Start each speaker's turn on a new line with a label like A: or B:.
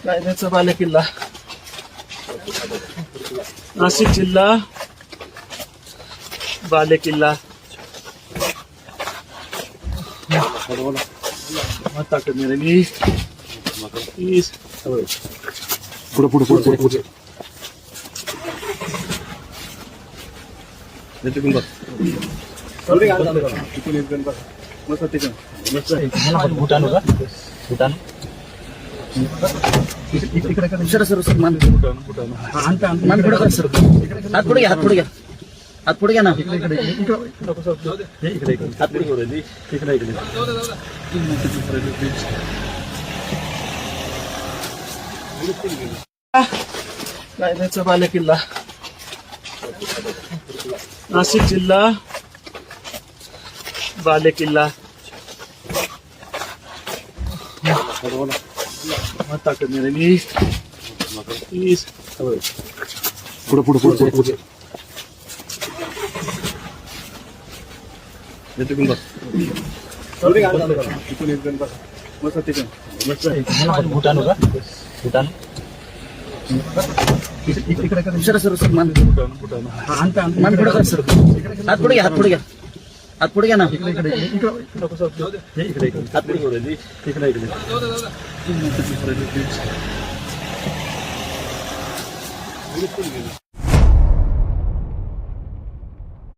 A: रायगडचा बालेकिल्ला, नाशिक जिल्हा बालेकिल्ला. ताकद मिळाली.
B: पुढे पुढे पुढे पुढे
A: भूटान होता. भूटान सर सर सर मान मान पुढे कर सर. हात पुढे घ्या, हात पुढे घ्या, हात पुढे घ्या ना. हात पुढे रायगडचा बालेकिल्ला, नाशिक जिल्हा बालेकिल्ला. ताकद मिळाली.
B: पुढे पुढे पुढे पुढे
A: भूटान होता. भूटान सर सर सर मान मान पुढे कर सर. हात पुढे घ्या, हात पुढे घ्या, हात पुढे घ्या ना. हात पुढे